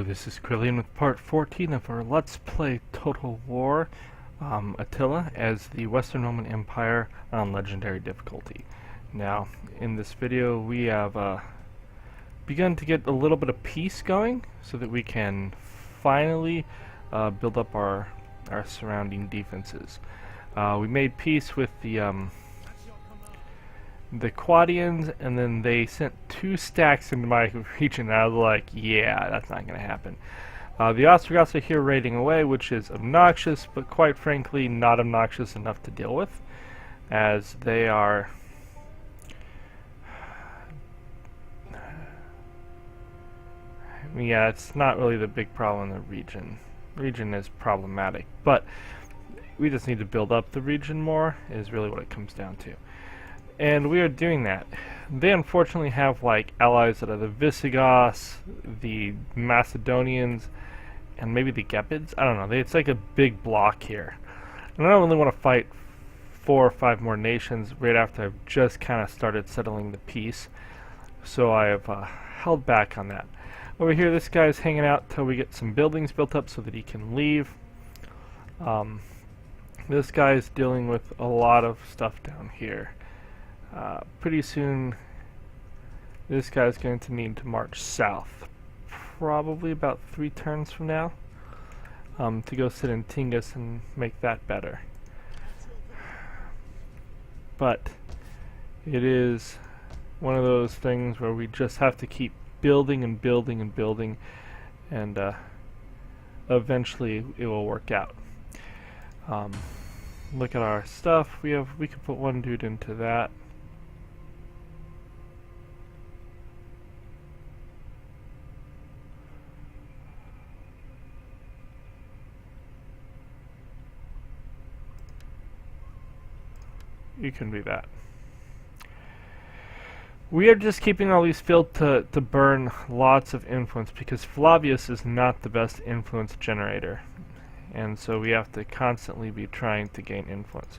Hello, this is Krillian with part 14 of our Let's Play Total War Attila as the Western Roman Empire on Legendary difficulty. Now, in this video we have begun to get a little bit of peace going so that we can finally build up our surrounding defenses. We made peace with the Quadians, and then they sent 2 stacks into my region, and I was like, yeah, that's not going to happen. The Ostrogoths are here raiding away, which is obnoxious, but quite frankly not obnoxious enough to deal with, as they are yeah, it's not really the big problem in the region. The region is problematic, but we just need to build up the region more, is really what it comes down to. And we are doing that. They unfortunately have like allies that are the Visigoths, the Macedonians, and maybe the Gepids. I don't know. It's like a big block here. And I don't really want to fight 4 or 5 more nations right after I've just kind of started settling the peace. So I have held back on that. Over here, this guy's hanging out till we get some buildings built up so that he can leave. This guy's dealing with a lot of stuff down here. Pretty soon this guy's going to need to march south, probably about 3 turns from now, to go sit in Tingus and make that better. But it is one of those things where we just have to keep building and building and building, and eventually it will work out. Look at our stuff. We could put 1 dude into that. You can do that. We are just keeping all these filled to burn lots of influence, because Flavius is not the best influence generator, and so we have to constantly be trying to gain influence.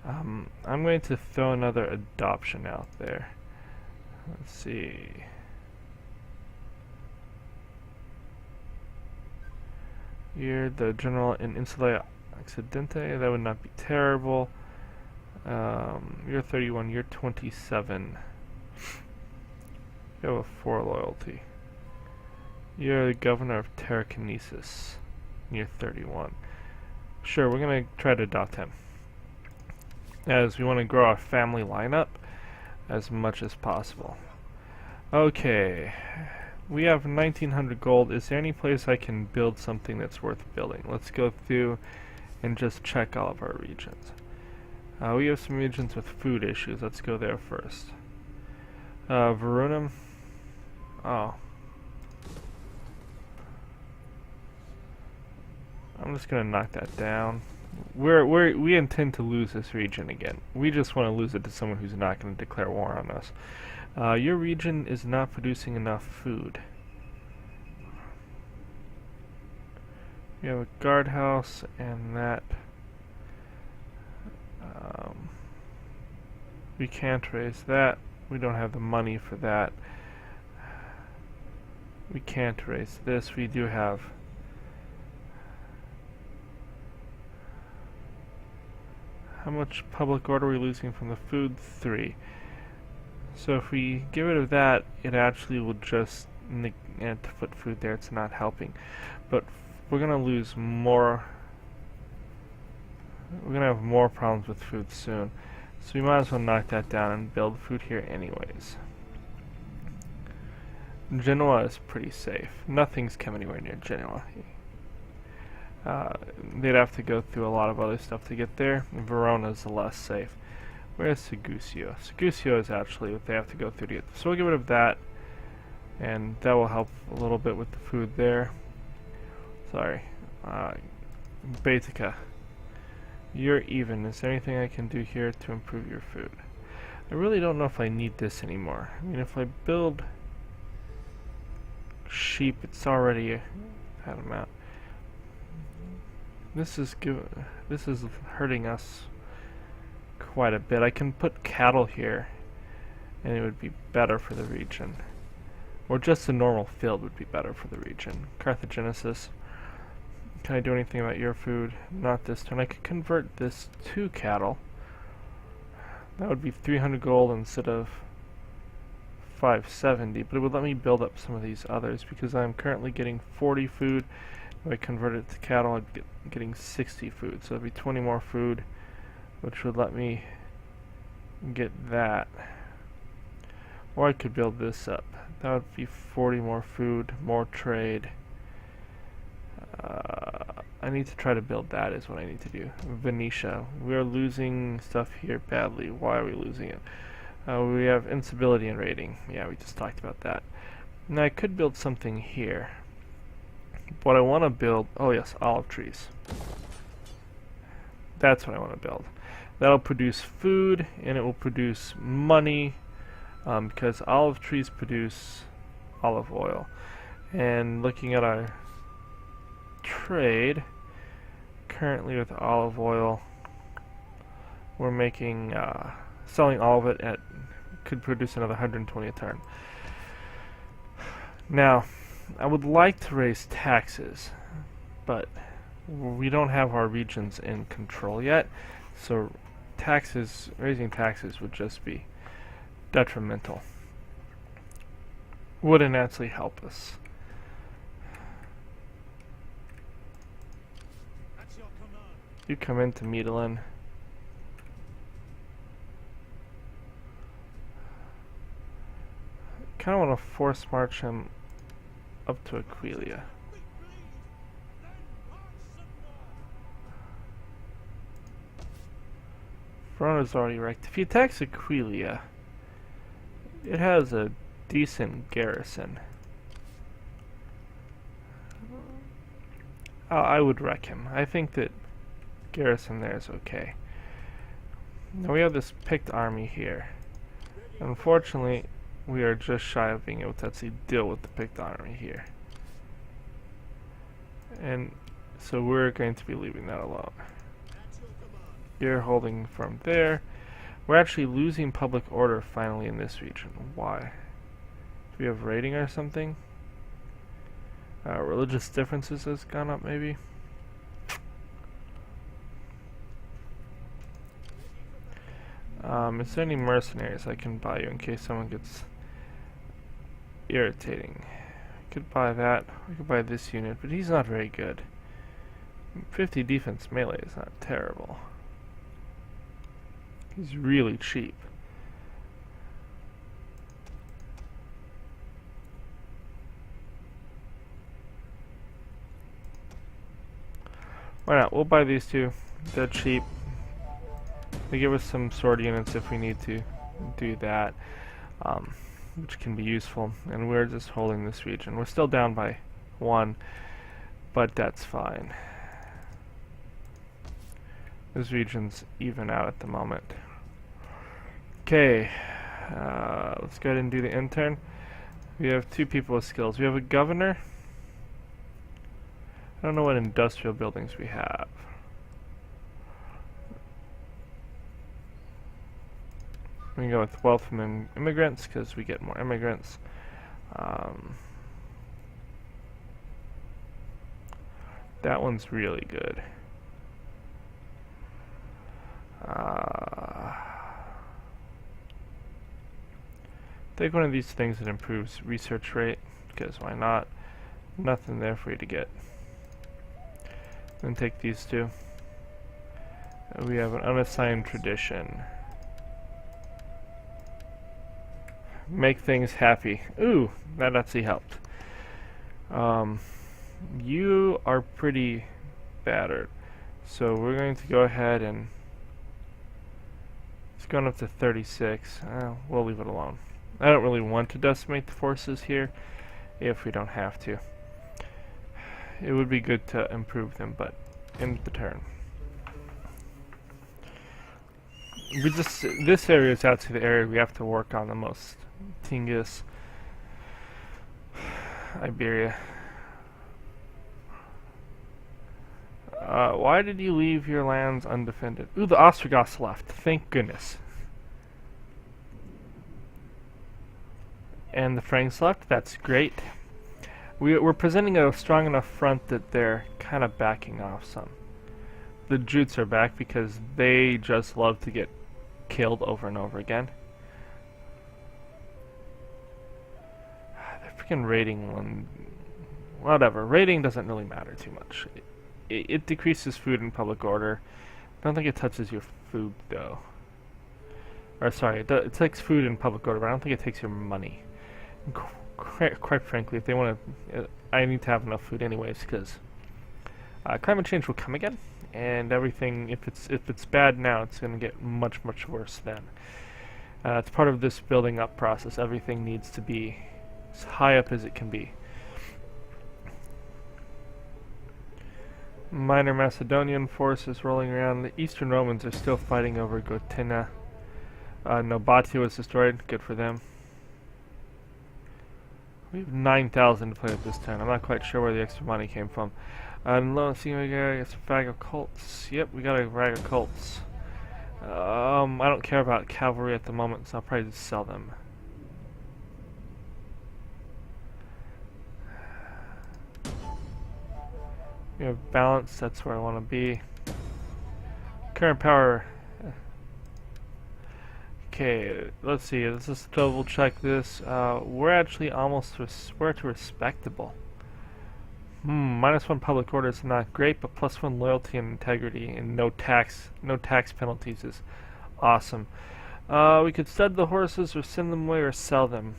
I'm going to throw another adoption out there. Let's see. You're the general in Insula Occidente. That would not be terrible. You're 31, you're 27. You have a 4 loyalty. You're the governor of Telekinesis. You're 31. Sure, we're gonna try to adopt him, as we want to grow our family lineup as much as possible. Okay, we have 1900 gold. Is there any place I can build something that's worth building? Let's go through and just check all of our regions. We have some regions with food issues. Let's go there first. Verunum. Oh. I'm just gonna knock that down. We intend to lose this region again. We just want to lose it to someone who's not going to declare war on us. Your region is not producing enough food. You have a guardhouse and that. We can't raise that. We don't have the money for that. We can't raise this. We do have how much public order are we losing from the food? 3. So if we get rid of that, it actually will just to put food there, it's not helping. But we're gonna lose more. We're gonna have more problems with food soon. So we might as well knock that down and build food here anyways. Genoa is pretty safe. Nothing's come anywhere near Genoa. They'd have to go through a lot of other stuff to get there. Verona's less safe. Where's Segusio? Segusio is actually what they have to go through to get there. So we'll get rid of that, and that will help a little bit with the food there. Sorry. Baetica. You're even. Is there anything I can do here to improve your food? I really don't know if I need this anymore. I mean, if I build sheep, it's already that amount. This is hurting us quite a bit. I can put cattle here, and it would be better for the region. Or just a normal field would be better for the region. Carthagenesis. Can I do anything about your food? Not this turn. I could convert this to cattle. That would be 300 gold instead of 570, but it would let me build up some of these others because I'm currently getting 40 food. If I convert it to cattle, I'd be getting 60 food, so it'd be 20 more food, which would let me get that. Or I could build this up. That would be 40 more food, more trade. I need to try to build that is what I need to do. Venetia. We are losing stuff here badly. Why are we losing it? We have instability in rating. Yeah, we just talked about that. Now I could build something here. What I want to build... Oh yes, olive trees. That's what I want to build. That'll produce food and it will produce money because olive trees produce olive oil. And looking at our trade, currently with olive oil, we're making selling all of it at could produce another 120 a turn. Now, I would like to raise taxes, but we don't have our regions in control yet, so raising taxes would just be detrimental. Wouldn't actually help us. You come into Medellin. Kind of want to force march him up to Aquilia. Verona's already wrecked. If he attacks Aquilia, it has a decent garrison. I would wreck him. I think that garrison there is okay. Now we have this picked army here. Unfortunately, we are just shy of being able to actually deal with the picked army here. And so we're going to be leaving that alone. You're holding from there. We're actually losing public order finally in this region. Why? Do we have raiding or something? Religious differences has gone up maybe? Is there any mercenaries I can buy you in case someone gets irritating? I could buy that. I could buy this unit, but he's not very good. 50 defense melee is not terrible. He's really cheap. Why not? We'll buy these two. They're cheap. They give us some sword units if we need to do that, which can be useful. And we're just holding this region. We're still down by 1, but that's fine. This region's even out at the moment. Okay, let's go ahead and do the intern. We have 2 people with skills. We have a governor. I don't know what industrial buildings we have. We can go with wealth from immigrants because we get more immigrants. That one's really good. Take one of these things that improves research rate, because why not? Nothing there for you to get. Then take these 2. We have an unassigned tradition. Make things happy. Ooh, that actually helped. You are pretty battered, so we're going to go ahead and it's going up to 36. We'll leave it alone. I don't really want to decimate the forces here if we don't have to. It would be good to improve them, but end the turn. This area is actually the area we have to work on the most. Tingis, Iberia. Why did you leave your lands undefended? Ooh, the Ostrogoths left. Thank goodness. And the Franks left. That's great. We're presenting a strong enough front that they're kind of backing off some. The Jutes are back because they just love to get killed over and over again. They're freaking raiding one. Whatever. Raiding doesn't really matter too much. It decreases food and public order. I don't think it touches your food though. Or sorry, it takes food and public order, but I don't think it takes your money. Quite frankly, if they want to, I need to have enough food anyways, because climate change will come again, and everything. If it's bad now, it's going to get much worse then. It's part of this building up process. Everything needs to be as high up as it can be. Minor Macedonian forces rolling around. The Eastern Romans are still fighting over Gotina. Nobatia was destroyed. Good for them. We have 9,000 to play with this turn. I'm not quite sure where the extra money came from. Let's see, we got a rag of cults. Yep, we got a rag of cults. I don't care about cavalry at the moment, so I'll probably just sell them. We have balance, that's where I want to be. Current power. Okay, let's see, let's just double check this. We're actually almost, we're to respectable. -1 public order is not great, but +1 loyalty and integrity and no tax penalties is awesome. We could stud the horses or send them away or sell them.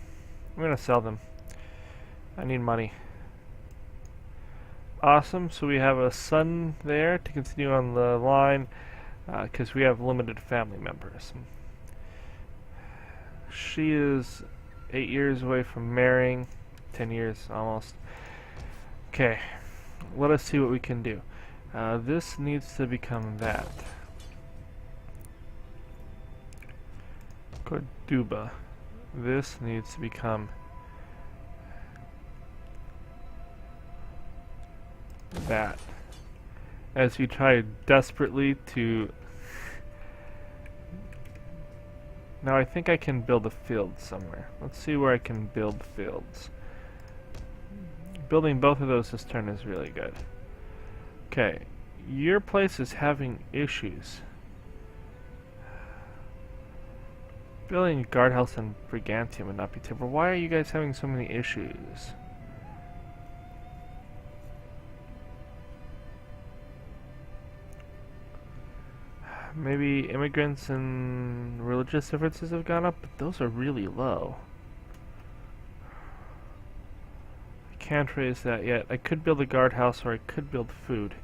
I'm gonna sell them. I need money. Awesome, so we have a son there to continue on the line, because we have limited family members. She is 8 years away from marrying, 10 years almost. Okay, let us see what we can do. This needs to become that. Corduba. This needs to become that. As we try desperately to... Now I think I can build a field somewhere. Let's see where I can build fields. Building both of those this turn is really good. Okay, your place is having issues. Building a guardhouse in Brigantium would not be terrible. Why are you guys having so many issues? Maybe immigrants and religious differences have gone up, but those are really low. I can't raise that yet. I could build a guardhouse or I could build food.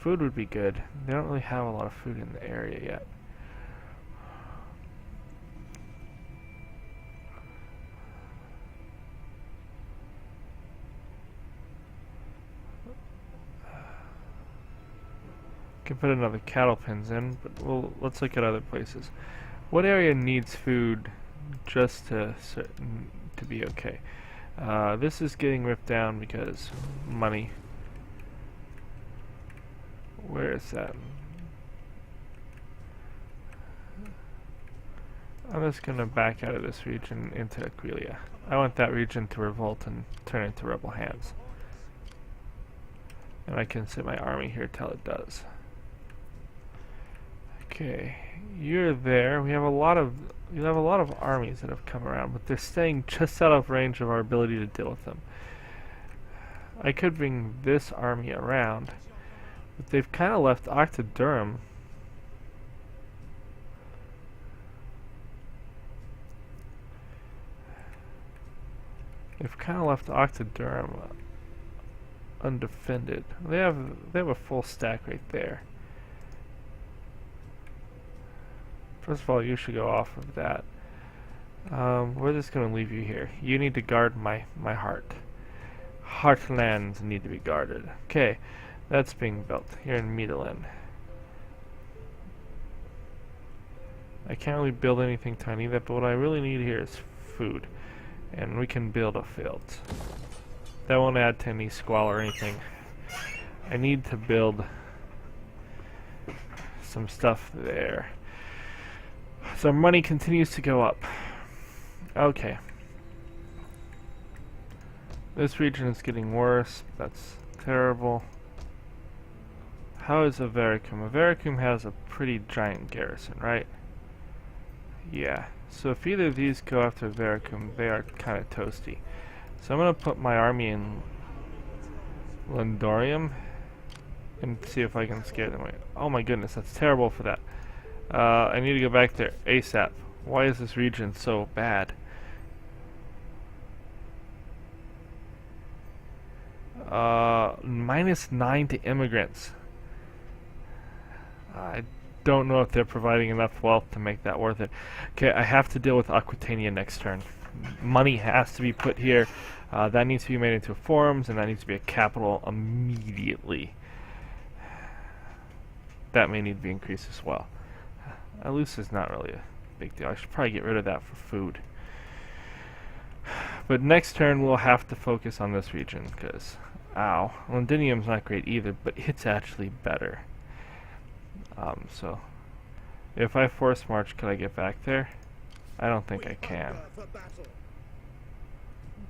Food would be good. They don't really have a lot of food in the area yet. Can put another cattle pens in, but let's look at other places. What area needs food just to be okay? This is getting ripped down because money. Where is that? I'm just gonna back out of this region into Aquileia. I want that region to revolt and turn into rebel hands. And I can sit my army here till it does. Okay, you're there. We have a lot of armies that have come around, but they're staying just out of range of our ability to deal with them. I could bring this army around, but they've kind of left Octodurum. They've kind of left Octodurum undefended. They have a full stack right there. First of all, you should go off of that. We're just going to leave you here. You need to guard my heart. Heartlands need to be guarded. Okay, that's being built here in Medellin. I can't really build anything tiny, but what I really need here is food. And we can build a field. That won't add to any squalor or anything. I need to build some stuff there. So money continues to go up. Okay. This region is getting worse. That's terrible. How is Avaricum? Avaricum has a pretty giant garrison, right? Yeah. So if either of these go after Avaricum, they are kind of toasty. So I'm going to put my army in Lindorium and see if I can scare them away. Oh my goodness, that's terrible for that. I need to go back there ASAP. Why is this region so bad? -9 to immigrants. I don't know if they're providing enough wealth to make that worth it. Okay, I have to deal with Aquitania next turn. Money has to be put here. That needs to be made into forums, and that needs to be a capital immediately. That may need to be increased as well. Alus is not really a big deal. I should probably get rid of that for food. But next turn we'll have to focus on this region, because, ow, Londinium's not great either, but it's actually better. So, if I force march, could I get back there? I don't think I can.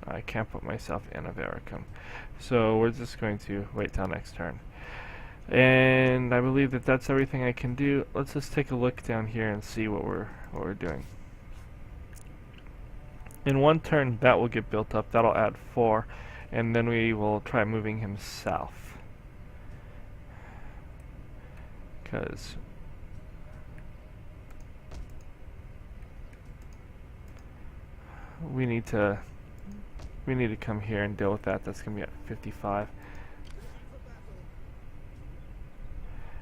I can't put myself in Avaricum. So we're just going to wait till next turn. And I believe that that's everything I can do. Let's just take a look down here and see what we're doing. In one turn, that will get built up. That'll add 4, and then we will try moving him south. Because we need to come here and deal with that. That's gonna be at 55.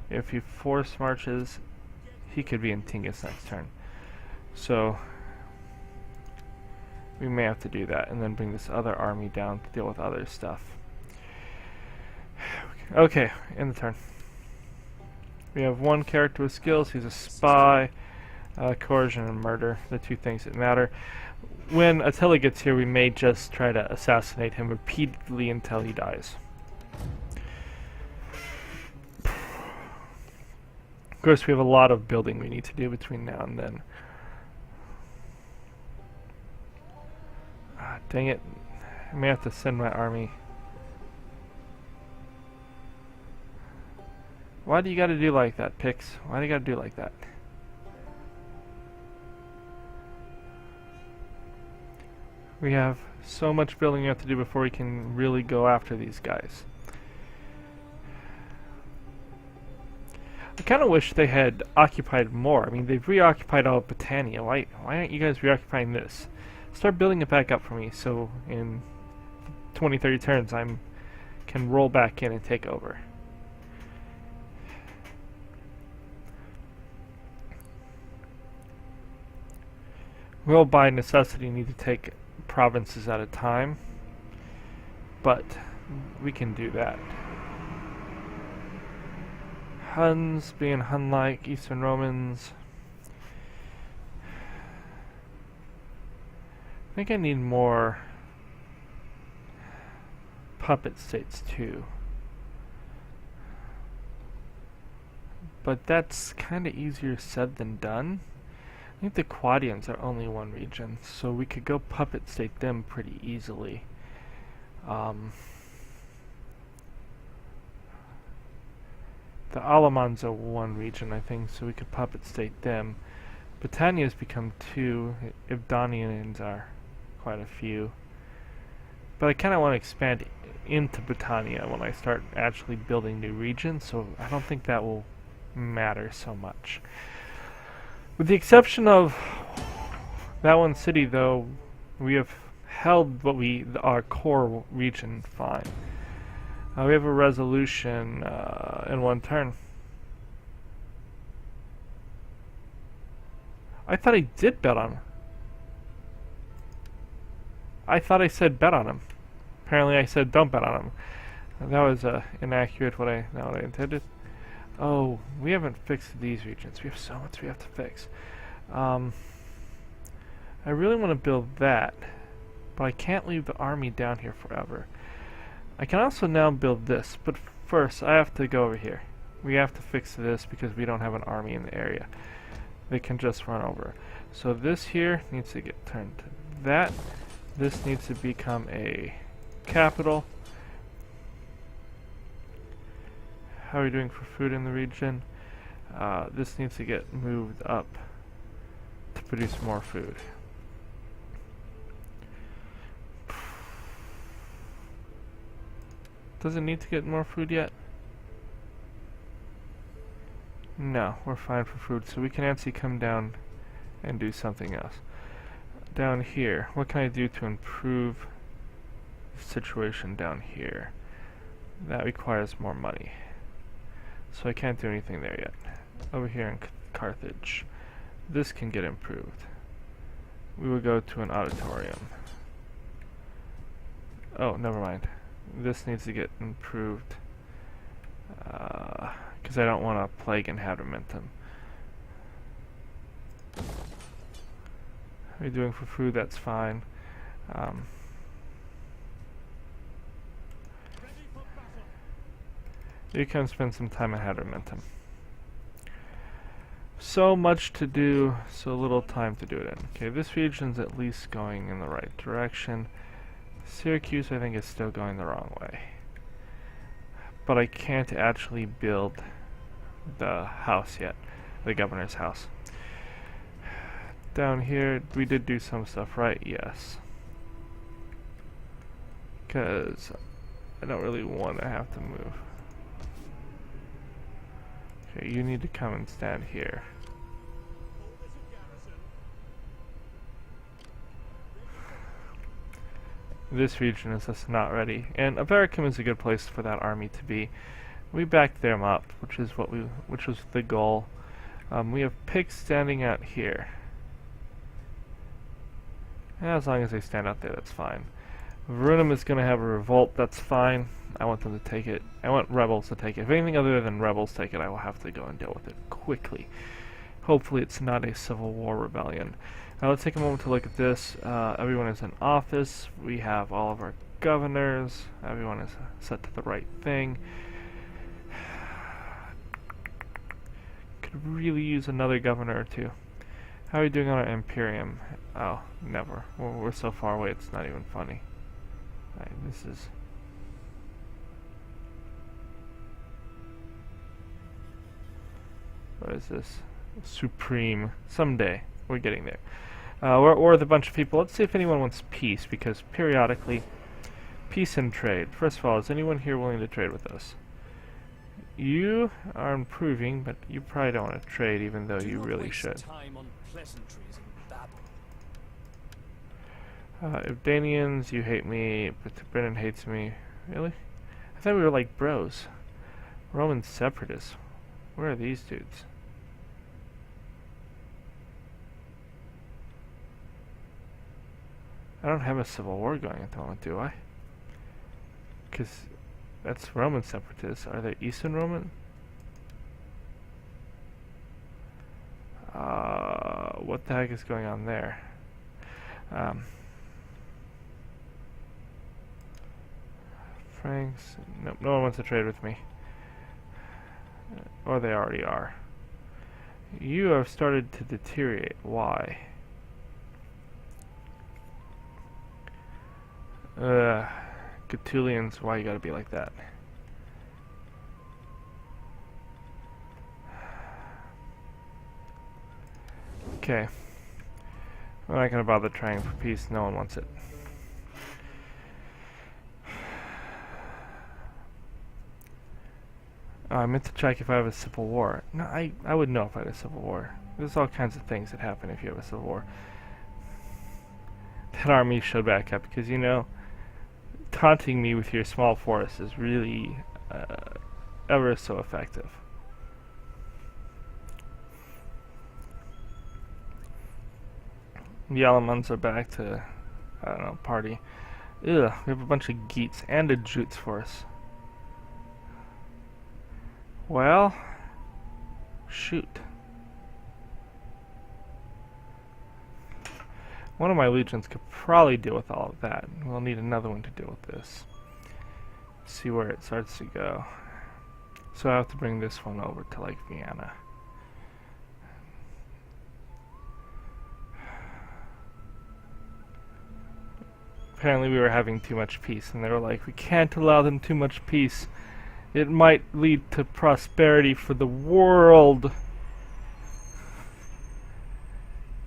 If he force marches, he could be in Tingis next turn. So we may have to do that and then bring this other army down to deal with other stuff. Okay, end the turn. We have one character with skills. He's a spy, coercion, and murder, the two things that matter. When Attila gets here, we may just try to assassinate him repeatedly until he dies. Of course, we have a lot of building we need to do between now and then. Ah, dang it. I may have to send my army. Why do you gotta do like that, Pix? Why do you gotta do like that? We have so much building we have to do before we can really go after these guys. I kind of wish they had occupied more. I mean, they've reoccupied all of Britannia. Why aren't you guys reoccupying this? Start building it back up for me, so in 20, 30 turns I can roll back in and take over. We'll by necessity need to take provinces at a time, but we can do that. Huns being Hun-like, Eastern Romans. I think I need more puppet states too. But that's kind of easier said than done. I think the Quadians are only one region, so we could go puppet state them pretty easily. The Alamans are one region, I think, so we could puppet state them. Britannia's become 2. Ibdanians are quite a few. But I kind of want to expand into Britannia when I start actually building new regions, so I don't think that will matter so much. With the exception of that one city, though, we have held our core region fine. We have a resolution in one turn. I thought I did bet on him. I thought I said bet on him. Apparently I said don't bet on him. That was inaccurate what I intended. Oh, we haven't fixed these regions. We have so much we have to fix. I really want to build that, but I can't leave the army down here forever. I can also now build this, but first I have to go over here. We have to fix this because we don't have an army in the area. They can just run over. So this here needs to get turned to that. This needs to become a capital. How are we doing for food in the region? This needs to get moved up to produce more food. Does it need to get more food yet? No, we're fine for food, so we can actually come down and do something else. Down here, what can I do to improve the situation down here? That requires more money. So I can't do anything there yet. Over here in Carthage, this can get improved. We will go to an auditorium. Oh, never mind. This needs to get improved. Because I don't want a plague and Hadromentum. How are you doing for food? That's fine. You can spend some time at Hadromentum. So much to do, so little time to do it in. Okay, this region's at least going in the right direction. Syracuse, I think, is still going the wrong way. But I can't actually build the house yet, the governor's house. Down here, we did do some stuff right, yes. Because I don't really want to have to move. Okay, you need to come and stand here. This region is just not ready, and Avaricum is a good place for that army to be. We backed them up, which was the goal. We have pigs standing out here. As long as they stand out there, that's fine. Verunum is going to have a revolt, that's fine. I want them to take it. I want rebels to take it. If anything other than rebels take it, I will have to go and deal with it quickly. Hopefully it's not a civil war rebellion. Now let's take a moment to look at this. Everyone is in office. We have all of our governors. Everyone is set to the right thing. Could really use another governor or two. How are we doing on our Imperium? Oh, never. We're so far away it's not even funny. Alright, this is... What is this? Supreme. Someday. We're getting there. We're with a bunch of people. Let's see if anyone wants peace, because periodically... Peace and trade. First of all, is anyone here willing to trade with us? You are improving, but you probably don't want to trade, even though you really should. Ibdanians, you hate me, but Brennan hates me. Really? I thought we were like bros. Roman separatists. Where are these dudes? I don't have a civil war going at the moment, do I? Because that's Roman separatists. Are they Eastern Roman? What the heck is going on there? Franks? Nope, no one wants to trade with me. Or they already are. You have started to deteriorate. Why? Gaetulians, why you gotta be like that? Okay. We're not gonna bother trying for peace, no one wants it. Oh, I meant to check if I have a civil war. No, I would know if I had a civil war. There's all kinds of things that happen if you have a civil war. That army showed back up because, you know, taunting me with your small force is really ever so effective. The Alamans are back to, I don't know, party. Ugh, we have a bunch of Geats and a Jutes force. Well, shoot. One of my legions could probably deal with all of that. We'll need another one to deal with this. See where it starts to go. So I have to bring this one over to like Vienna. apparently we were having too much peace, and they were like, we can't allow them too much peace. It might lead to prosperity for the world.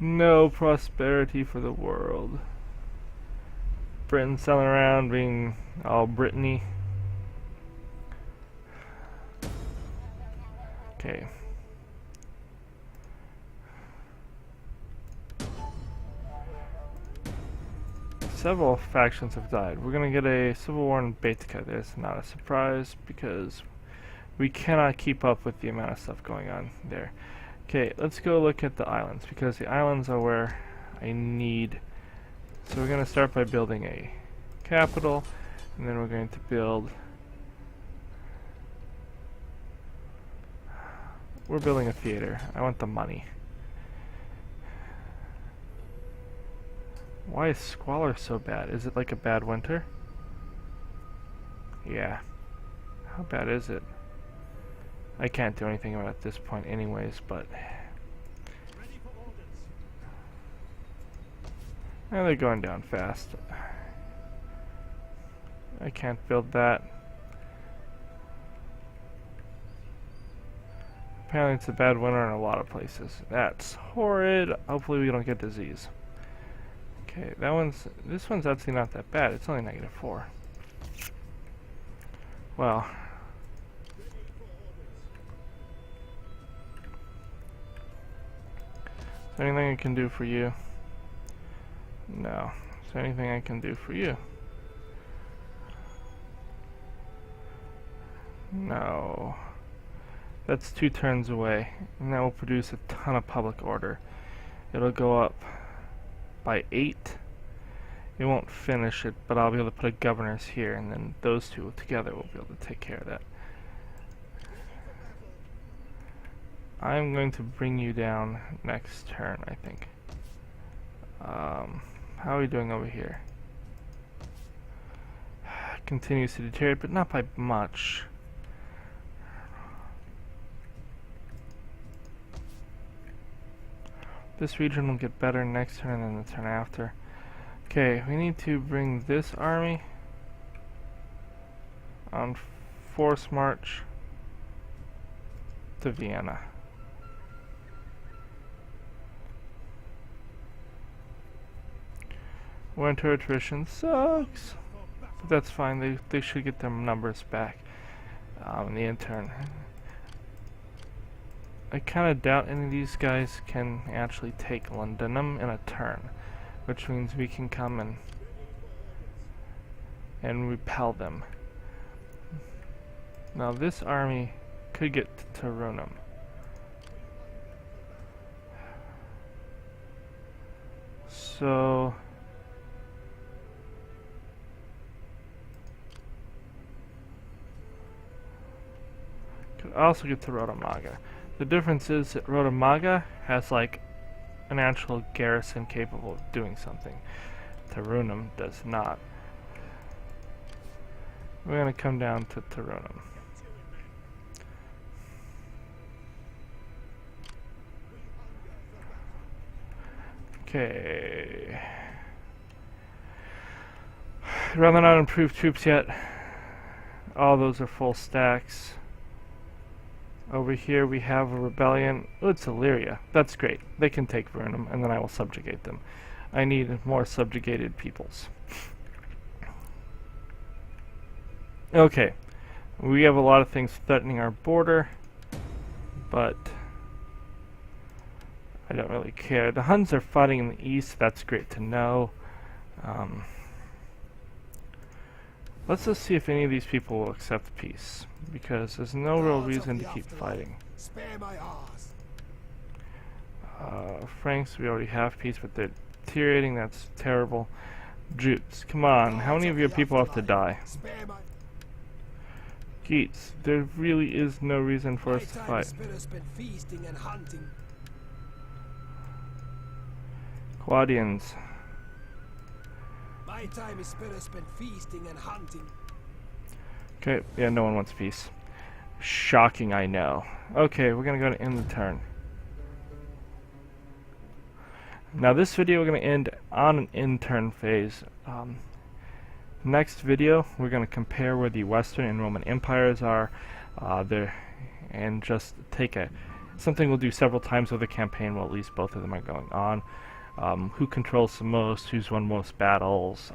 No prosperity for the world. Britain selling around being all Brittany. Okay. Several factions have died. We're gonna get a civil war in Baetica. That's not a surprise because we cannot keep up with the amount of stuff going on there. Okay, let's go look at the islands because the islands are where I need. So we're gonna start by building a capital, and then we're going to build. We're building a theater. I want the money. Why is squalor so bad? Is it like a bad winter? Yeah. How bad is it? I can't do anything about it at this point anyways, but... Oh, they're going down fast. I can't build that. Apparently it's a bad winter in a lot of places. That's horrid. Hopefully we don't get disease. Okay, this one's actually not that bad. It's only -4. Well. Is there anything I can do for you? No. Is there anything I can do for you? No. That's 2 turns away, and that will produce a ton of public order. It'll go up by 8. It won't finish it, but I'll be able to put a governors here, and then those two together will be able to take care of that. I'm going to bring you down next turn, I think. How are we doing over here? Continues to deteriorate, but not by much. This region will get better next turn and the turn after. Okay, we need to bring this army on force march to Vienna. Winter attrition sucks, but that's fine. They should get their numbers back in the intern. I kind of doubt any of these guys can actually take Londonum in a turn, which means we can come and repel them. Now this army could get to Tarunum. So could also get to Rodamaga. The difference is that Rodamaga has like an actual garrison capable of doing something. Tarunum does not. We're going to come down to Tarunum. Okay. Rather not improved troops yet. All those are full stacks. Over here we have a rebellion. Oh, it's Illyria. That's great. They can take Vernum, and then I will subjugate them. I need more subjugated peoples. Okay. We have a lot of things threatening our border, but I don't really care. The Huns are fighting in the east. That's great to know. Let's just see if any of these people will accept peace, because there's no real reason to keep fighting. Franks, we already have peace, but they're deteriorating. That's terrible. Jutes, come on. How many of your people have to die? Geats, there really is no reason for us to fight. Quadians. My time is better spent feasting and hunting. Okay, yeah, no one wants peace. Shocking, I know. Okay, we're gonna go to end the turn. Now this video we're gonna end on an end turn phase. Next video, we're going to compare where the Western and Roman empires are there, and just take something we'll do several times over the campaign. Well, at least both of them are going on. Who controls the most? Who's won most battles?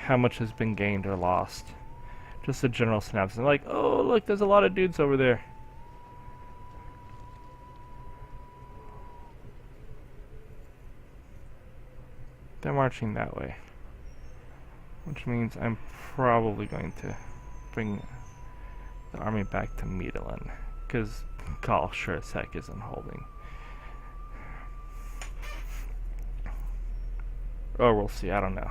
How much has been gained or lost? Just a general synopsis. Like, oh look, there's a lot of dudes over there. They're marching that way, which means I'm probably going to bring the army back to Medellin, because Gaul sure as heck isn't holding. Or we'll see, I don't know.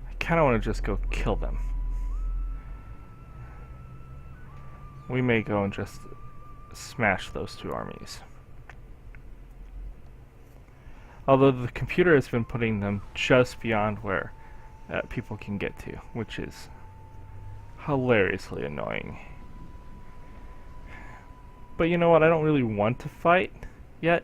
I kind of want to just go kill them. We may go and just smash those two armies. Although the computer has been putting them just beyond where people can get to, which is hilariously annoying. But you know what, I don't really want to fight yet.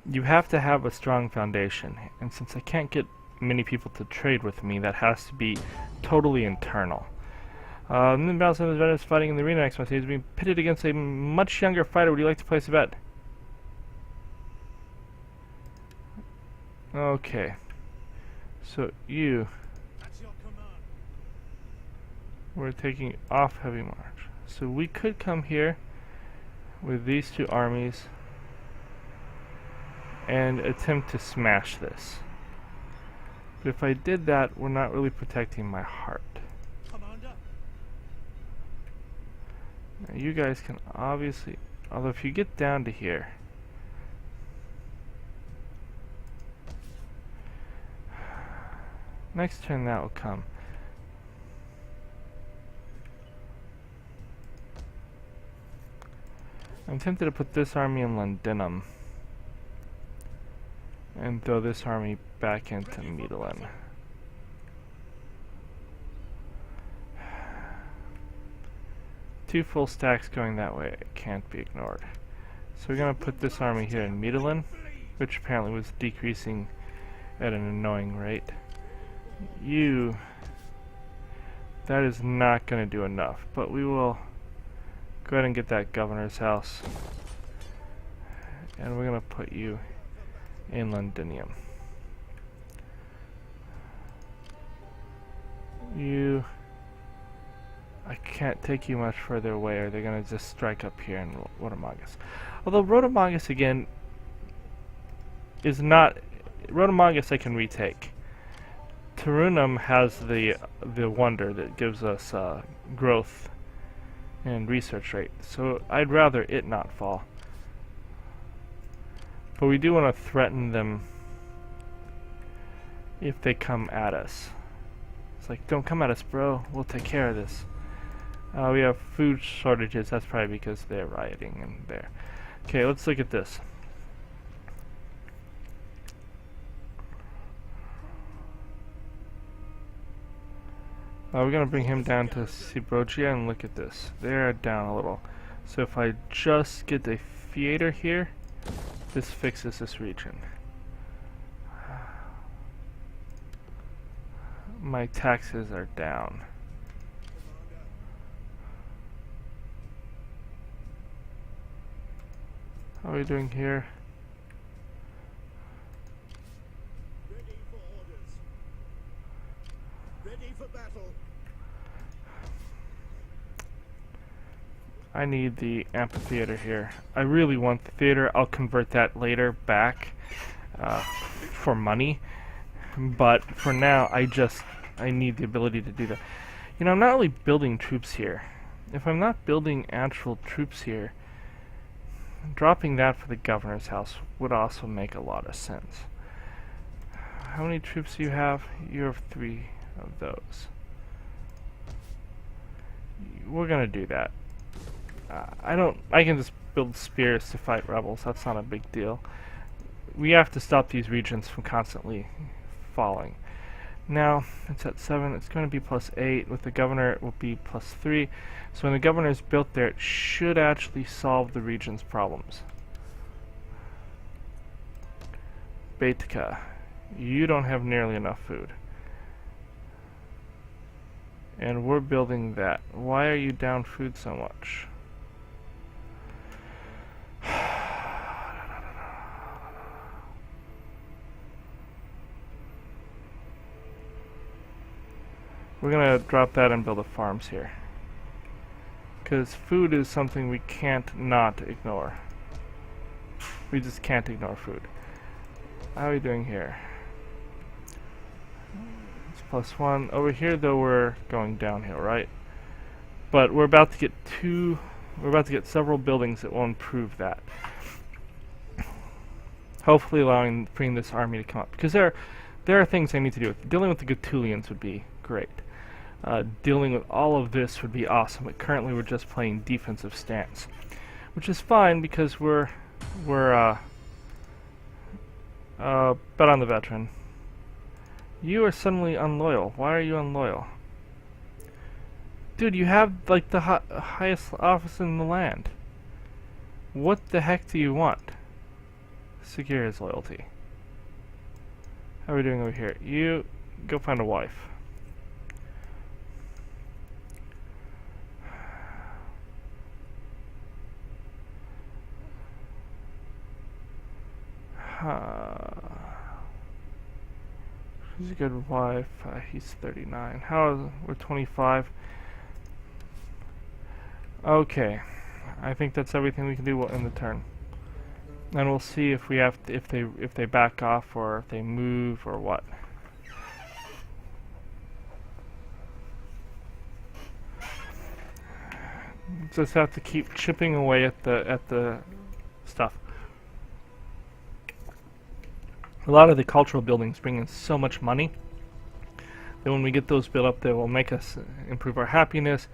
You have to have a strong foundation, and since I can't get many people to trade with me, that has to be totally internal. In the battle of the fighting in the arena next month, he's being pitted against a much younger fighter. Would you like to place a bet? Okay. So you... We're taking off heavy march. So we could come here with these two armies and attempt to smash this. But if I did that, we're not really protecting my heart. Now you guys can obviously... Although if you get down to here... Next turn that will come. I'm tempted to put this army in Londinum and throw this army back into Medellin. Two full stacks going that way can't be ignored. So we're going to put this army here in Medellin, which apparently was decreasing at an annoying rate. That is not going to do enough, but we will go ahead and get that governor's house, and we're going to put you in Londinium. I can't take you much further away, or they're going to just strike up here in Rodomagus. Although Rodomagus again is not... Rodomagus I can retake. Tarunum has the wonder that gives us growth and research rate, so I'd rather it not fall. But we do want to threaten them if they come at us. It's like, don't come at us, bro. We'll take care of this. We have food shortages. That's probably because they're rioting in there. Okay, let's look at this. We're going to bring him down to Sibrogia, and look at this. They're down a little. So if I just get a theater here, this fixes this region. My taxes are down. How are we doing here? Ready for orders. Ready for battle. I need the amphitheater here. I really want the theater. I'll convert that later back for money. But for now, I need the ability to do that. You know, I'm not really building troops here. If I'm not building actual troops here, dropping that for the governor's house would also make a lot of sense. How many troops do you have? You have 3 of those. We're gonna do that. I can just build spears to fight rebels. That's not a big deal. We have to stop these regions from constantly falling. Now, it's at 7. It's going to be +8. With the governor, it will be +3. So when the governor is built there, it should actually solve the region's problems. Baitka, you don't have nearly enough food. And we're building that. Why are you down food so much? We're gonna drop that and build the farms here. Because food is something we can't not ignore. We just can't ignore food. How are we doing here? It's +1. Over here though we're going downhill, right? But we're about to get several buildings that will improve that. Hopefully freeing this army to come up. Because there are things I need to do. Dealing with the Gaetulians would be great. Dealing with all of this would be awesome, but currently we're just playing defensive stance. Which is fine because we're bet on the veteran. You are suddenly unloyal. Why are you unloyal? Dude, you have like the highest office in the land. What the heck do you want? Secure his loyalty. How are we doing over here? You go find a wife. She's a good wife. He's 39. We're 25. Okay, I think that's everything we can do in the turn. And we'll see if we have to, if they back off or if they move or what. Just have to keep chipping away at the stuff. A lot of the cultural buildings bring in so much money that when we get those built up, they will make us improve our happiness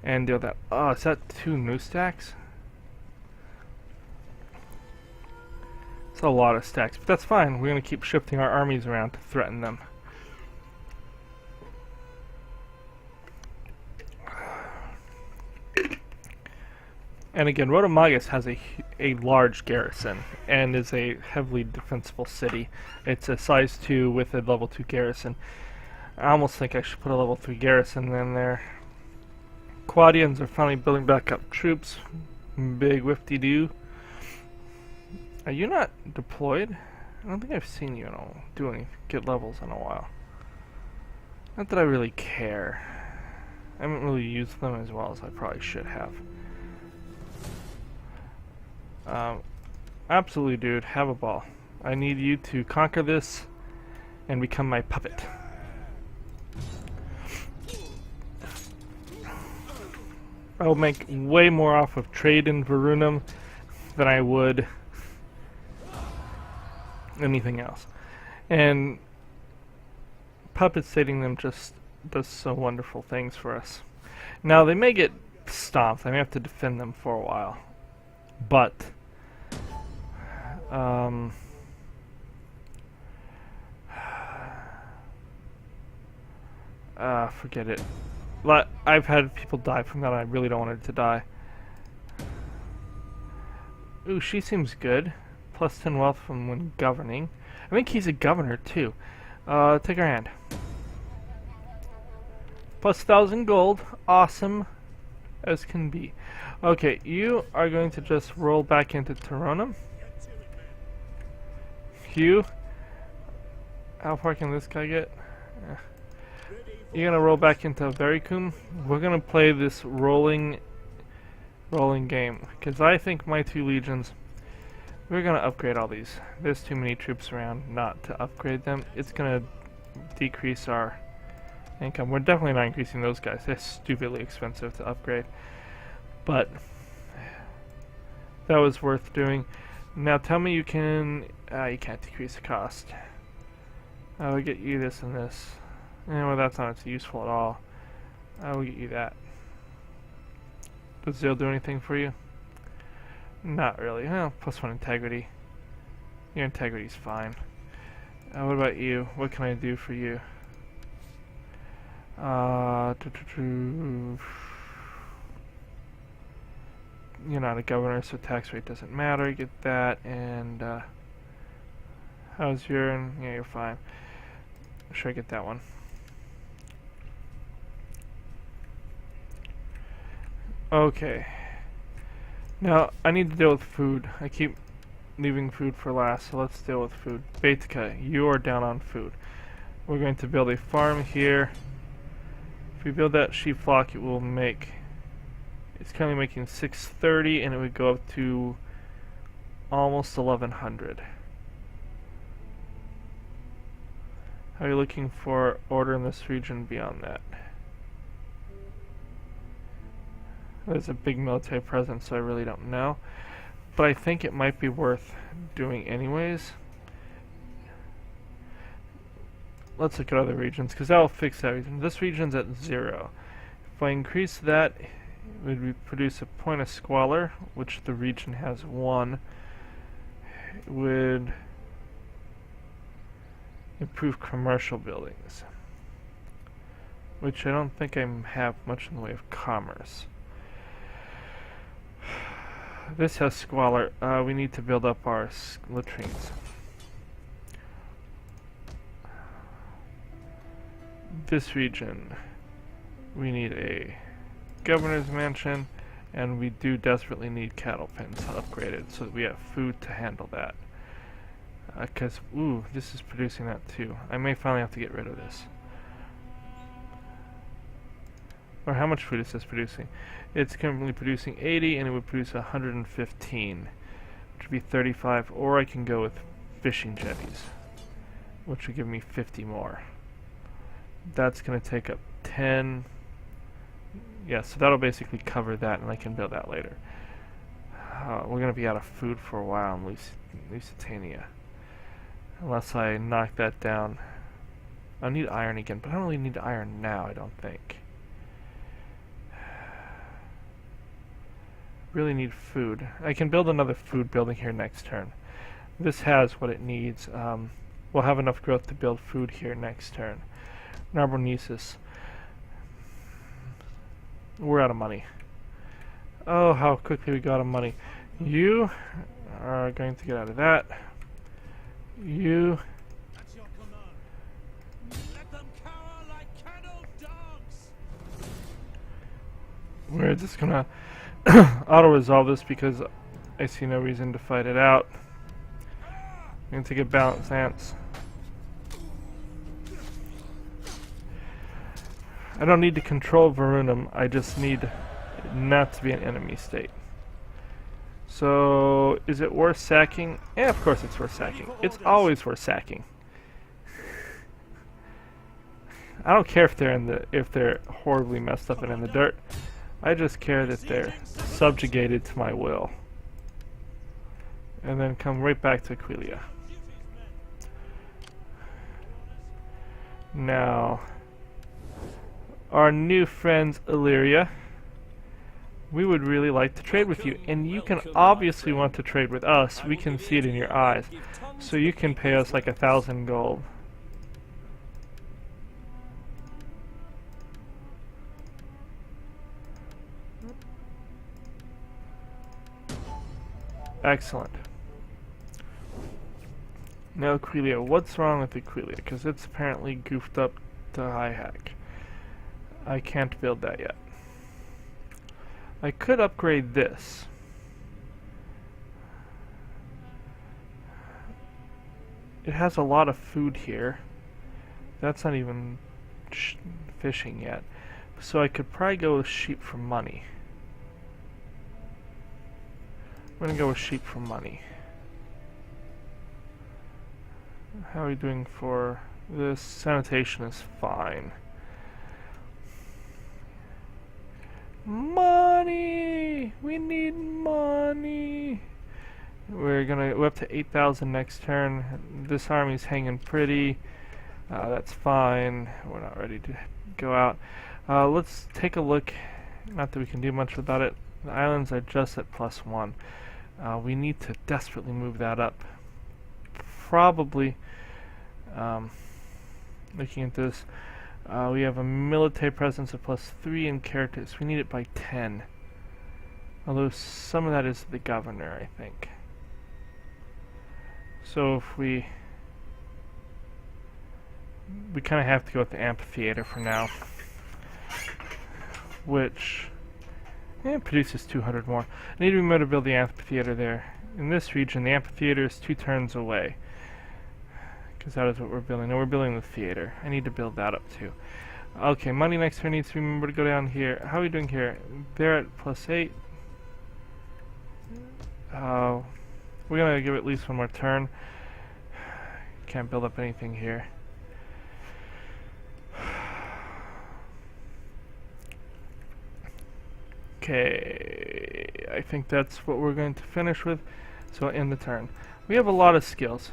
and do that. Oh, is that 2 new stacks? It's a lot of stacks, but that's fine. We're going to keep shifting our armies around to threaten them. And again, Rotomagus has a large garrison and is a heavily defensible city. It's a size 2 with a level 2 garrison. I almost think I should put a level 3 garrison in there. Quadians are finally building back up troops. Big whifty-doo. Are you not deployed? I don't think I've seen you do any get levels in a while. Not that I really care. I haven't really used them as well as I probably should have. Absolutely, dude. Have a ball. I need you to conquer this and become my puppet. I will make way more off of trade in Varunum than I would anything else. And puppet stating them just does so wonderful things for us. Now, they may get stomped. I may have to defend them for a while. But forget it. I've had people die from that. I really don't want it to die. Ooh, she seems good. Plus 10 wealth from when governing. I think he's a governor too. Take her hand. Plus 1,000 gold. Awesome as can be. Okay, you are going to just roll back into Toronum. Hugh. How far can this guy get? You're gonna roll back into Vericum. We're gonna play this rolling game because I think my 2 legions. We're gonna upgrade all these. There's too many troops around not to upgrade them. It's gonna decrease our income. We're definitely not increasing those guys. They're stupidly expensive to upgrade. But that was worth doing. Now tell me you can. You can't decrease the cost. I will get you this and this. Well, that's not useful at all. I will get you that. Does Zeal do anything for you? Not really. Well, +1 integrity. Your integrity's fine. What about you? What can I do for you? You're not a governor, so tax rate doesn't matter. Get that. And how's your? Yeah, you're fine. Sure, get that one. Okay. Now, I need to deal with food. I keep leaving food for last, so let's deal with food. Baitka, you are down on food. We're going to build a farm here. If we build that sheep flock, it will make... It's currently making 630, and it would go up to almost 1100. How are you looking for order in this region beyond that? There's a big military presence, so I really don't know. But I think it might be worth doing anyways. Let's look at other regions, because that will fix that region. This region's at 0. If I increase that, it would produce a point of squalor, which the region has 1. It would improve commercial buildings, which I don't think I have much in the way of commerce. This has squalor. We need to build up our latrines. This region, we need a governor's mansion, and we do desperately need cattle pens upgraded so that we have food to handle that. Because, ooh, this is producing that too. I may finally have to get rid of this. Or how much food is this producing? It's currently producing 80, and it would produce 115, which would be 35. Or I can go with fishing jetties, which would give me 50 more. That's going to take up 10. Yeah, so that'll basically cover that, and I can build that later. We're going to be out of food for a while in Lusitania. Unless I knock that down. I need iron again, but I don't really need iron now, I don't think. Really need food. I can build another food building here next turn. This has what it needs. We'll have enough growth to build food here next turn. Narbonnesis. We're out of money. Oh, how quickly we got out of money. You are going to get out of that. You. That's your command. Let them cower like kennel dogs. We're just gonna auto-resolve this because I see no reason to fight it out. I'm gonna take a balance stance. I don't need to control Varunum, I just need not to be an enemy state. So, is it worth sacking? Yeah, of course it's worth sacking. It's always worth sacking. I don't care if they're horribly messed up and in the dirt. I just care that they're subjugated to my will. And then come right back to Aquileia. Now, our new friends Illyria, we would really like to trade with you, and you can obviously want to trade with us. We can see it in your eyes. So you can pay us like 1,000 gold. Excellent. Now Aquileia, what's wrong with Aquileia? Because it's apparently goofed up to high hack. I can't build that yet. I could upgrade this. It has a lot of food here. That's not even fishing yet. So I could probably go with sheep for money. I'm gonna go with sheep for money. How are we doing for this? Sanitation is fine. Money! We need money! We're up to 8,000 next turn. This army's hanging pretty. That's fine. We're not ready to go out. Let's take a look. Not that we can do much about it. The islands are just at +1. We need to desperately move that up. Probably, looking at this, we have a military presence of +3 in characters. We need it by 10. Although some of that is the governor, I think. So if we kind of have to go with the amphitheater for now. Which, It produces 200 more. I need to remember to build the amphitheater there. In this region, the amphitheater is 2 turns away. Because that is what we're building. No, we're building the theater. I need to build that up too. Okay, money next turn needs to remember to go down here. How are we doing here? They're at +8. We're going to give it at least one more turn. Can't build up anything here. Okay, I think that's what we're going to finish with. So I'll end the turn. We have a lot of skills.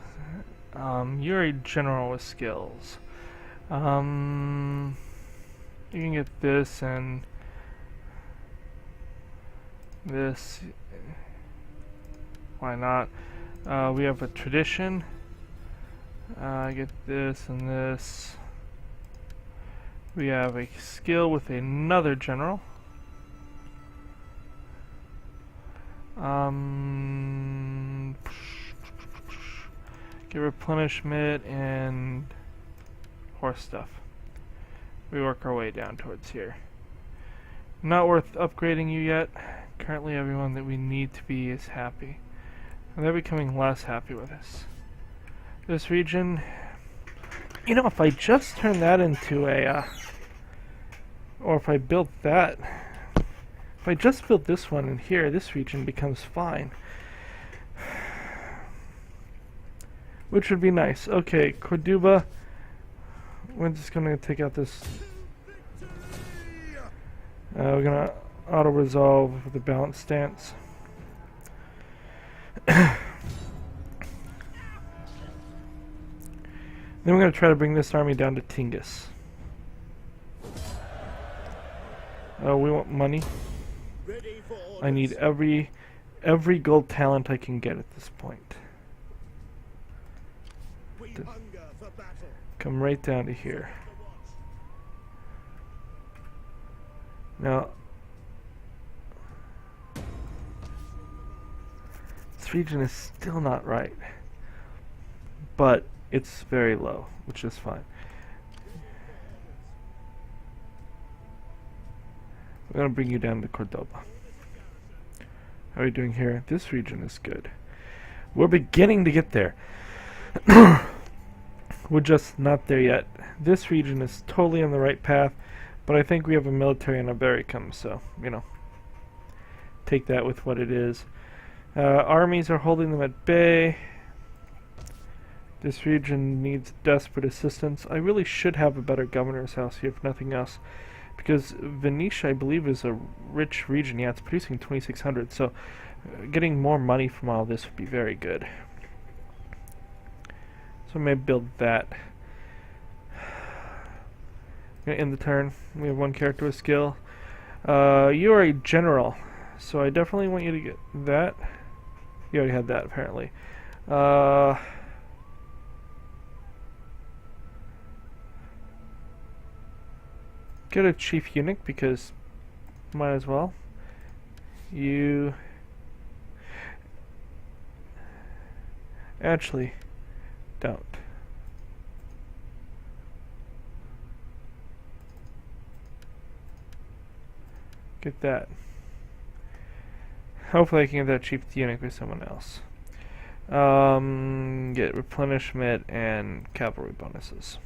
You're a general with skills. You can get this and this. Why not? We have a tradition. Get this and this. We have a skill with another general. Get replenishment and horse stuff. We work our way down towards here. Not worth upgrading you yet. Currently everyone that we need to be is happy. And they're becoming less happy with us. This region, you know, if I just turn that into a, or if I built that, if I just built this one in here, this region becomes fine. Which would be nice. Okay, Cordoba, we're just gonna take out this. We're gonna auto-resolve with the balance stance. Then we're going to try to bring this army down to Tingis. We want money. I need every gold talent I can get at this point. Come right down to here. Now, this region is still not right, but it's very low, which is fine. We're going to bring you down to Cordoba. How are you doing here? This region is good. We're beginning to get there. We're just not there yet. This region is totally on the right path, but I think we have a military in Ibericum, so, you know, take that with what it is. Armies are holding them at bay. This region needs desperate assistance. I really should have a better governor's house here, if nothing else, because Venetia, I believe, is a rich region. Yeah, it's producing 2,600, so getting more money from all this would be very good. So I may build that. Gonna end the turn. We have one character with skill. You are a general, so I definitely want you to get that. You already had that, apparently. Get a chief eunuch, because might as well. You actually don't. Get that. Hopefully I can get that chief eunuch with someone else. Get replenishment and cavalry bonuses.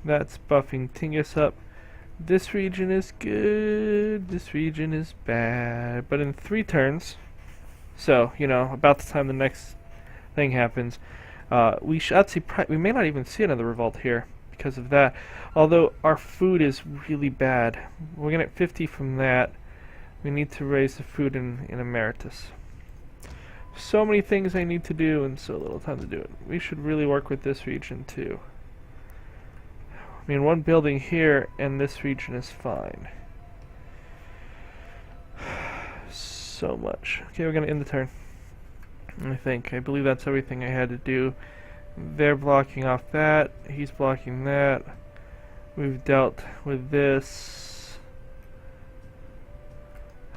That's buffing Tingis up. This region is good. This region is bad. But in 3 turns, so, you know, about the time the next thing happens, we may not even see another revolt here because of that. Although our food is really bad. We're gonna get 50 from that. We need to raise the food in Emeritus. So many things I need to do and so little time to do it. We should really work with this region too. I mean, one building here and this region is fine. So much. Okay, we're gonna end the turn. I believe that's everything I had to do. They're blocking off that. He's blocking that. We've dealt with this.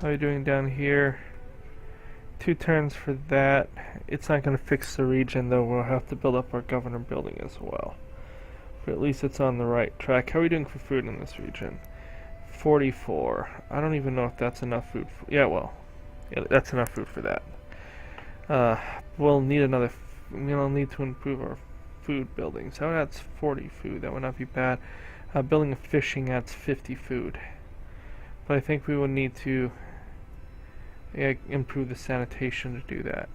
How are we doing down here? 2 turns for that. It's not going to fix the region, though. We'll have to build up our governor building as well. But at least it's on the right track. How are we doing for food in this region? 44. I don't even know if that's enough food. Yeah, well, yeah, that's enough food for that. We'll need another. We'll need to improve our food building. So that's 40 food. That would not be bad. Building and fishing adds 50 food. But I think we will need to improve the sanitation to do that.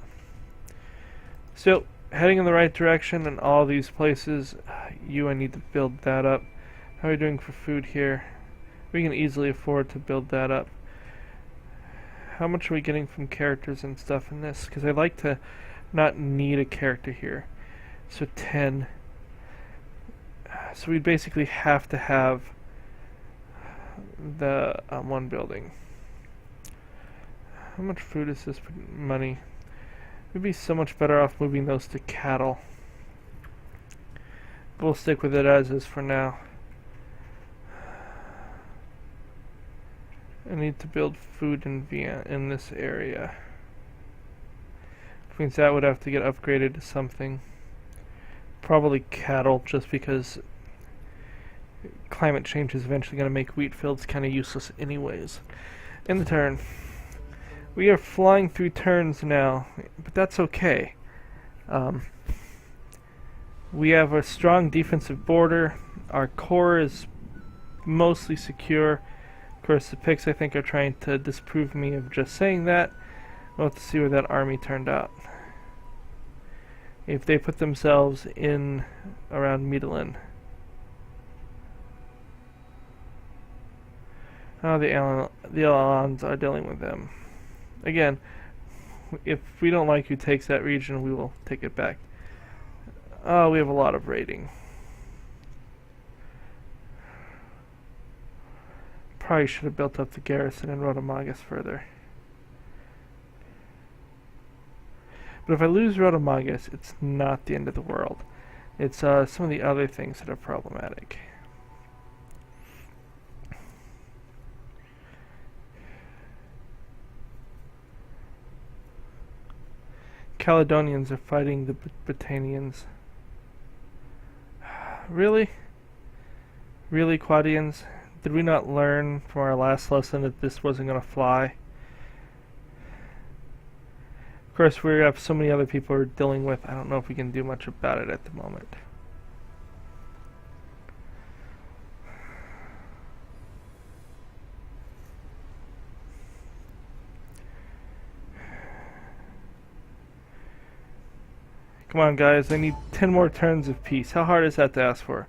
So, heading in the right direction in all these places. I need to build that up. How are we doing for food here? We can easily afford to build that up. How much are we getting from characters and stuff in this? Because I like to not need a character here. So 10. So we basically have to have the one building. How much food is this money? We'd be so much better off moving those to cattle. We'll stick with it as is for now. I need to build food in this area. Which means that would have to get upgraded to something. Probably cattle, just because climate change is eventually going to make wheat fields kind of useless anyways. In the turn. We are flying through turns now, but that's okay. We have a strong defensive border. Our core is mostly secure. Of course, the Picts, I think, are trying to disprove me of just saying that. We'll have to see where that army turned out. If they put themselves in around Medellin. Oh, the Alans are dealing with them. Again, if we don't like who takes that region, we will take it back. Oh, we have a lot of raiding. Probably should have built up the garrison in Rotomagus further. But if I lose Rotomagus, it's not the end of the world. It's some of the other things that are problematic. Caledonians are fighting the Britannians. Really? Really, Quadians? Did we not learn from our last lesson that this wasn't going to fly? Of course, we have so many other people we're dealing with. I don't know if we can do much about it at the moment. Come on, guys. I need 10 more turns of peace. How hard is that to ask for?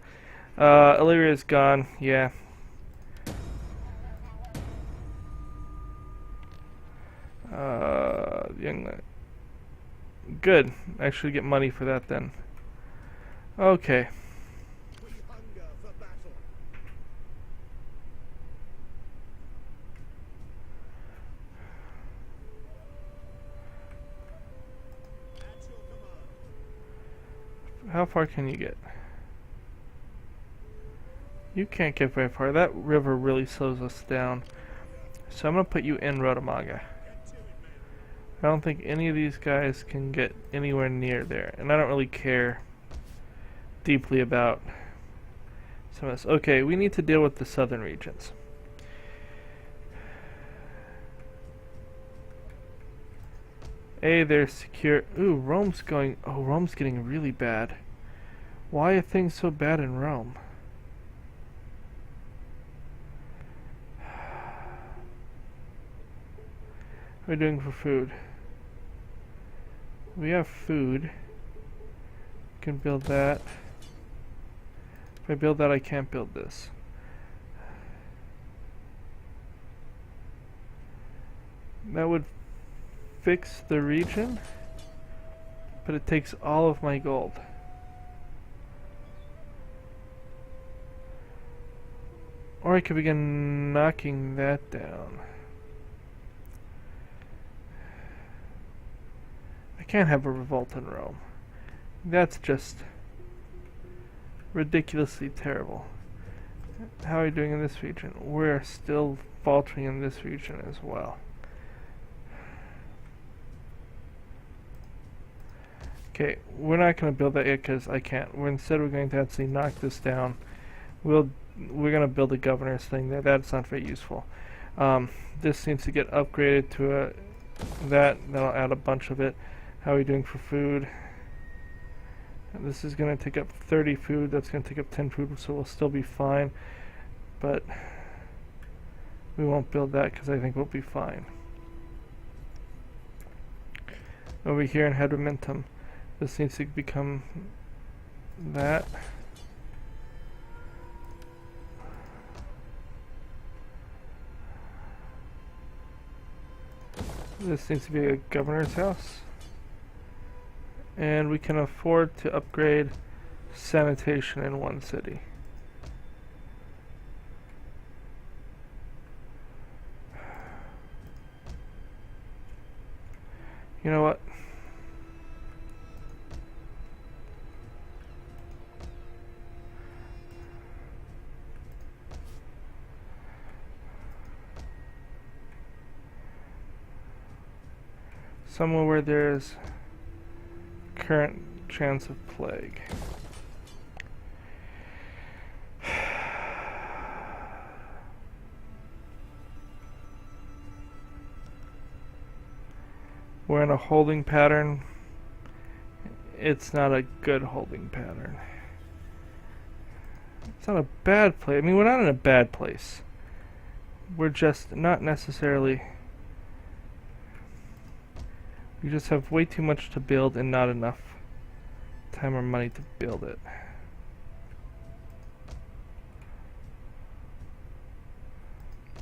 Illyria's gone. Yeah. Good. I should get money for that then. Okay. We hunger for battle. At your command. How far can you get? You can't get very far. That river really slows us down. So I'm going to put you in Rotomaga. Get to it, men. I don't think any of these guys can get anywhere near there. And I don't really care deeply about some of this. Okay, we need to deal with the southern regions. They're secure. Ooh, Rome's going... Oh, Rome's getting really bad. Why are things so bad in Rome? What are we doing for food? We have food. We can build that. If I build that, I can't build this. That would fix the region, but it takes all of my gold. Or I could begin knocking that down. I can't have a revolt in Rome. That's just ridiculously terrible. How are we doing in this region? We're still faltering in this region as well. Okay, we're not going to build that yet because I can't. Instead, we're going to actually knock this down. We're going to build a governor's thing there. That's not very useful. This needs to get upgraded to that'll add a bunch of it. How are we doing for food? This is going to take up 30 food. That's going to take up 10 food, so we'll still be fine. But we won't build that because I think we'll be fine. Over here in head momentum, this needs to become that. This needs to be a governor's house. And we can afford to upgrade sanitation in one city. You know what? Somewhere where there's current chance of plague. We're in a holding pattern. It's not a good holding pattern. It's not a bad place. I mean, we're not in a bad place. We're just not necessarily... We just have way too much to build and not enough time or money to build it.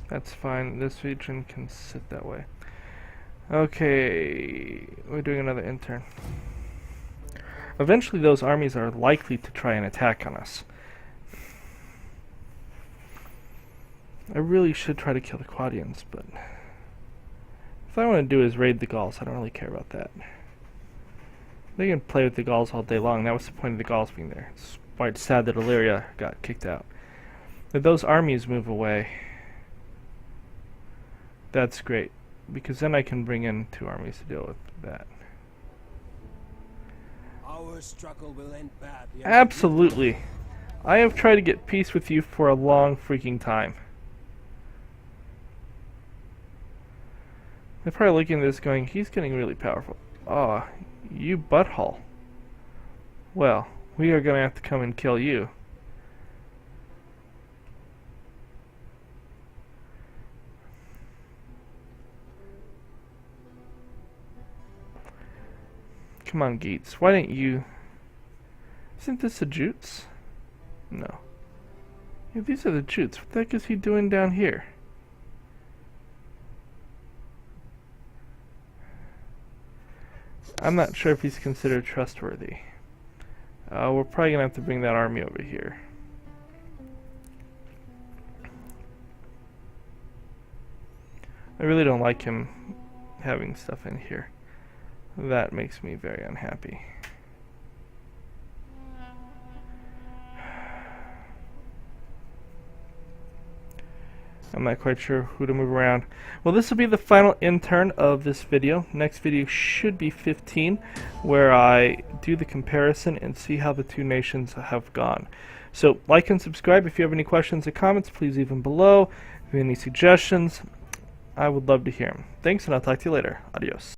That's fine. This region can sit that way. Okay, we're doing another intern. Eventually those armies are likely to try and attack on us. I really should try to kill the Quadians, but if all I want to do is raid the Gauls, I don't really care about that. They can play with the Gauls all day long. That was the point of the Gauls being there. It's why it's sad that Illyria got kicked out. If those armies move away, that's great, because then I can bring in 2 armies to deal with that. Our struggle will end badly. Absolutely. I have tried to get peace with you for a long freaking time. They're probably looking at this going, he's getting really powerful. Aw, you butthole. Well, we are gonna have to come and kill you. Come on, Geats. Why didn't you... Isn't this the Jutes? No. Yeah, these are the Jutes. What the heck is he doing down here? I'm not sure if he's considered trustworthy. We're probably gonna have to bring that army over here. I really don't like him having stuff in here. That makes me very unhappy. I'm not quite sure who to move around. Well, this will be the final intern of this video. Next video should be 15, where I do the comparison and see how the 2 nations have gone. So, like and subscribe. If you have any questions or comments, please leave them below. If you have any suggestions, I would love to hear them. Thanks, and I'll talk to you later. Adios.